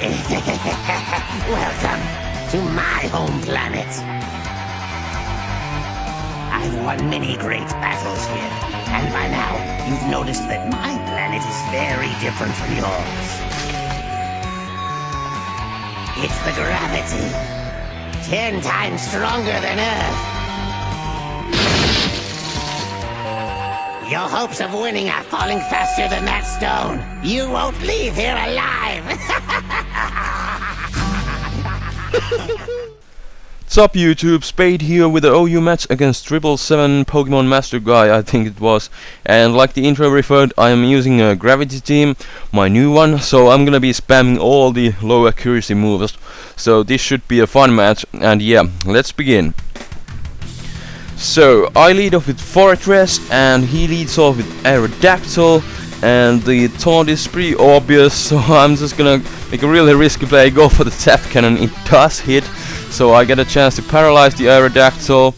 Welcome to my home planet. I've won many great battles here, and by now you've noticed that my planet is very different from yours. It's the gravity. 10 times stronger than Earth. Your hopes of winning are falling faster than that stone. You won't leave here alive. What's up YouTube, Spade here with the OU match against 777Pokemonmaster guy, I think it was. And like the intro referred, I am using a Gravity team, my new one, so I'm gonna be spamming all the low accuracy moves. So this should be a fun match, and yeah, let's begin. So I lead off with Fortress and he leads off with Aerodactyl, and the taunt is pretty obvious, so I'm just gonna make a really risky play, go for the Zap Cannon. It does hit, so I get a chance to paralyze the Aerodactyl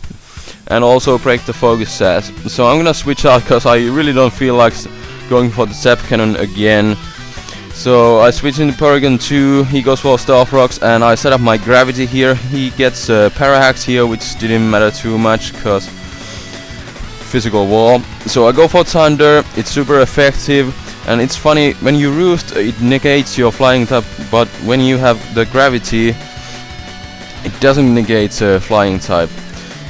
and also break the Focus Sash. So I'm gonna switch out because I really don't feel like going for the Zap Cannon again. So I switch into Porygon 2, he goes for Stealth Rocks, and I set up my Gravity here. He gets Parahax here, which didn't matter too much because physical wall. So I go for Thunder, it's super effective, and it's funny, when you Roost it negates your flying type, but when you have the Gravity it doesn't negate flying type.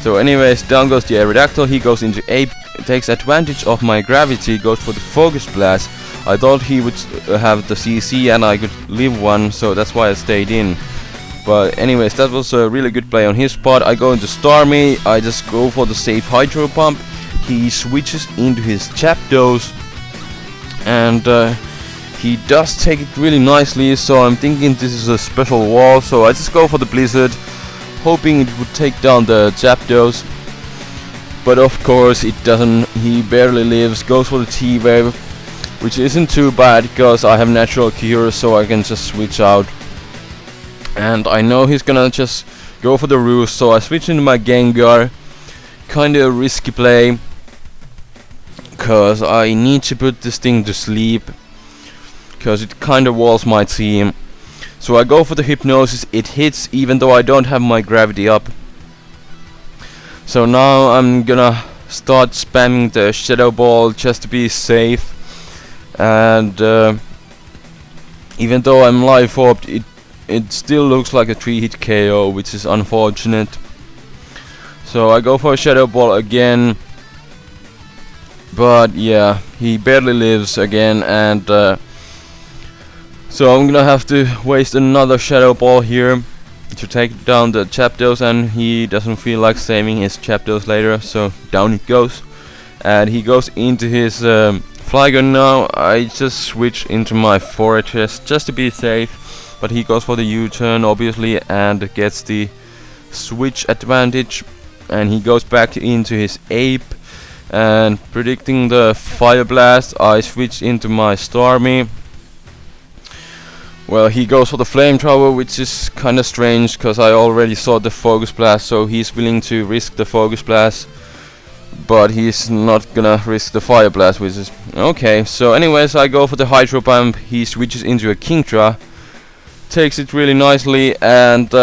So anyways, down goes the Aerodactyl, he goes into Ape, takes advantage of my Gravity, goes for the Focus Blast. I thought he would have the CC and I could leave one, so that's why I stayed in. But anyways, that was a really good play on his part. I go into Starmie, I just go for the safe Hydro Pump. He switches into his Zapdos, and he does take it really nicely, so I'm thinking this is a special wall, so I just go for the Blizzard, hoping it would take down the Zapdos. But of course it doesn't, he barely lives, goes for the T-Wave, which isn't too bad because I have Natural Cure, so I can just switch out. And I know he's gonna just go for the Roost, so I switch into my Gengar. Kinda a risky play, cause I need to put this thing to sleep, cause it kinda walls my team. So I go for the Hypnosis, it hits even though I don't have my Gravity up. So now I'm gonna start spamming the Shadow Ball just to be safe. And even though I'm life orbed, it still looks like a 3-hit KO, which is unfortunate. So I go for a Shadow Ball again, but yeah, he barely lives again, and so I'm gonna have to waste another Shadow Ball here to take down the Zapdos, and he doesn't feel like saving his Zapdos later, so down it goes. And he goes into his Flygon now. I just switch into my Fortress just to be safe, but he goes for the U-turn obviously and gets the switch advantage, and he goes back into his Ape, and predicting the Fire Blast I switch into my Starmie. Well, he goes for the Flamethrower, which is kinda strange because I already saw the Focus Blast, so he's willing to risk the Focus Blast, but he's not gonna risk the Fire Blast, which is okay. So anyways, I go for the Hydro Pump, he switches into a Kingdra, takes it really nicely, and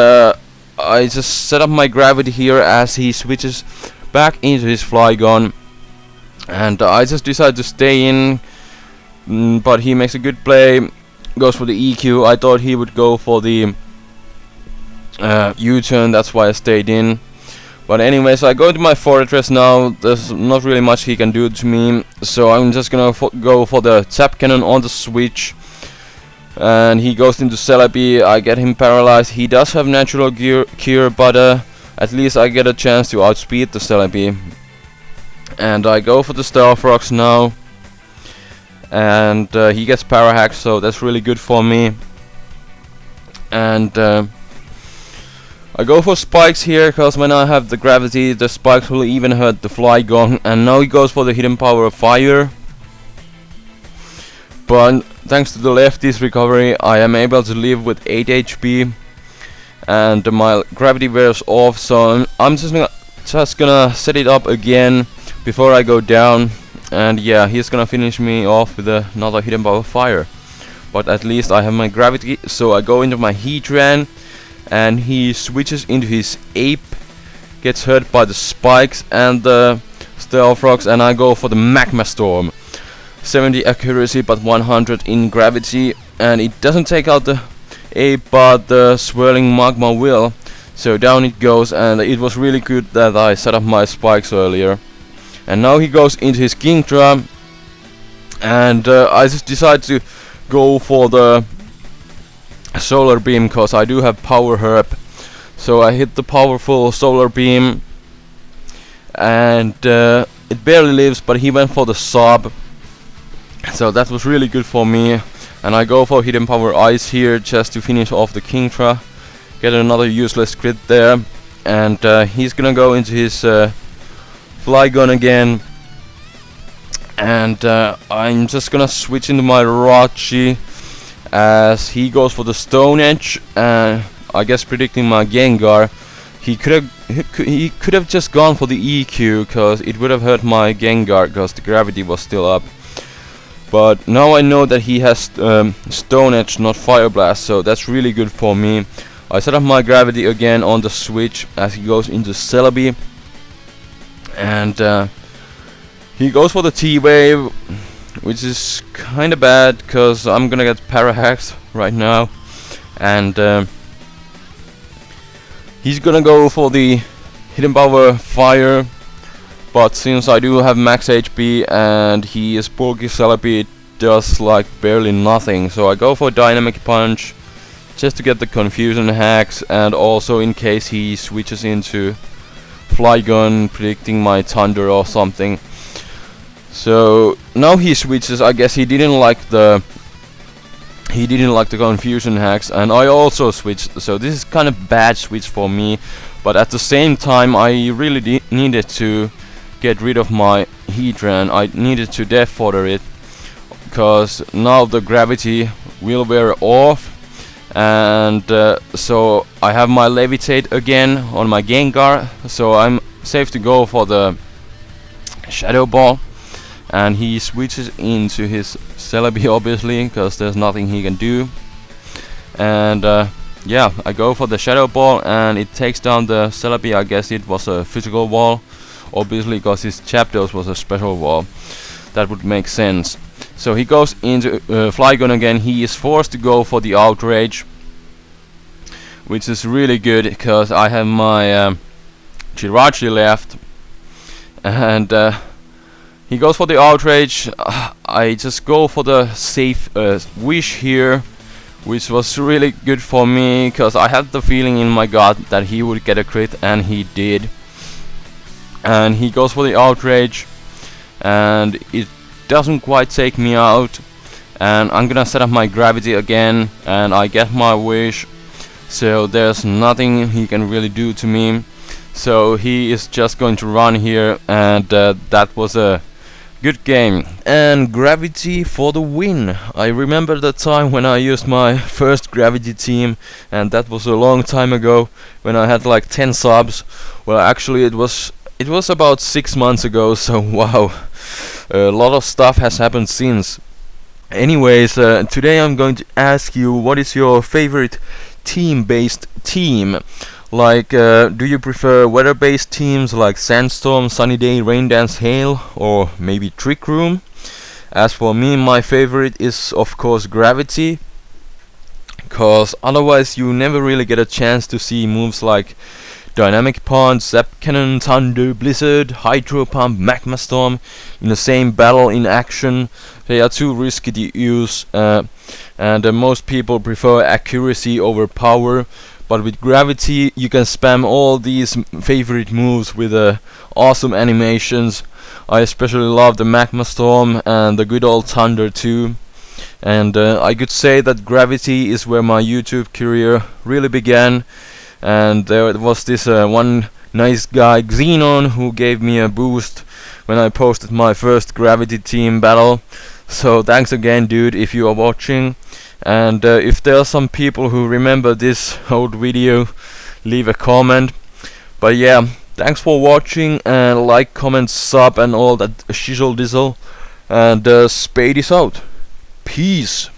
I just set up my Gravity here as he switches back into his Flygon, and I just decide to stay in, but he makes a good play, goes for the EQ. I thought he would go for the U-turn, that's why I stayed in. But anyways, I go to my Fortress now. There's not really much he can do to me, so I'm just gonna go for the Zap Cannon on the switch. And he goes into Celebi, I get him paralyzed. He does have Natural Cure, but at least I get a chance to outspeed the Celebi. And I go for the Stealth Rocks now. And he gets Parahax, so that's really good for me. And I go for Spikes here, because when I have the Gravity, the Spikes will even hurt the Flygon. And now he goes for the Hidden Power of Fire. But thanks to the Lefty's recovery, I am able to live with 8 HP. And my Gravity wears off, so I'm just gonna set it up again before I go down. And yeah, he's gonna finish me off with another Hidden Power of Fire. but at least I have my gravity. So I go into my Heatran, and he switches into his Ape, gets hurt by the spikes and the Stealth Rocks, and I go for the Magma Storm. 70 accuracy but 100 in gravity, and it doesn't take out the Ape, but the swirling magma will. So down it goes, and it was really good that I set up my spikes earlier. And now he goes into his Kingdra, and I just decide to go for the Solar Beam, cause I do have Power Herb. So I hit the powerful Solar Beam, and it barely lives, but he went for the Sub. So that was really good for me. And I go for Hidden Power Ice here just to finish off the Kingdra. Get another useless crit there. And he's gonna go into his Flygon again. And I'm just gonna switch into my Rachi as he goes for the Stone Edge. I guess predicting my Gengar. He could have just gone for the EQ, cause it would have hurt my Gengar, cause the gravity was still up. But now I know that he has Stone Edge, not Fire Blast, so that's really good for me. I set up my gravity again on the switch as he goes into Celebi, and he goes for the T-Wave, which is kinda bad because I'm gonna get Parahax right now, and he's gonna go for the Hidden Power Fire. But since I do have max HP and he is bulky Celebi, it does like barely nothing. So I go for Dynamic Punch just to get the confusion hacks, and also in case he switches into Flygon, predicting my Thunder or something. So now he switches. I guess he didn't like the confusion hacks, and I also switched. So this is kind of bad switch for me, but at the same time I really needed to get rid of my Heatran. I needed to Death Fodder it, because now the gravity will wear off, and so I have my Levitate again on my Gengar, so I'm safe to go for the Shadow Ball. And he switches into his Celebi, obviously, because there's nothing he can do. And yeah, I go for the Shadow Ball, and it takes down the Celebi. I guess it was a physical wall, obviously, because his Zapdos was a special wall. That would make sense. So he goes into Flygon again. He is forced to go for the Outrage, which is really good because I have my Jirachi left, and he goes for the Outrage. I just go for the safe Wish here, which was really good for me because I had the feeling in my gut that he would get a crit, and he did. And he goes for the Outrage, and it doesn't quite take me out, and I'm gonna set up my gravity again, and I get my Wish, so there's nothing he can really do to me. So he is just going to run here, and that was a good game. And gravity for the win. I remember the time when I used my first gravity team, and that was a long time ago when I had like 10 subs. Well, actually it was about 6 months ago, so wow, a lot of stuff has happened since. Anyways, today I'm going to ask you, what is your favorite team-based team? Like, do you prefer weather-based teams like Sandstorm, Sunny Day, Rain Dance, Hail, or maybe Trick Room? As for me, my favorite is of course Gravity, cause otherwise you never really get a chance to see moves like Dynamic Punch, Zap Cannon, Thunder, Blizzard, Hydro Pump, Magma Storm in the same battle in action. They are too risky to use, and most people prefer accuracy over power. But with Gravity you can spam all these favorite moves with awesome animations. I especially love the Magma Storm and the good old Thunder too. And I could say that Gravity is where my YouTube career really began. And there was this one nice guy, Xenon, who gave me a boost when I posted my first Gravity team battle. So thanks again, dude, if you are watching. And if there are some people who remember this old video, leave a comment. But yeah, thanks for watching, and like, comment, sub and all that shizzle dizzle. And Spade is out. Peace.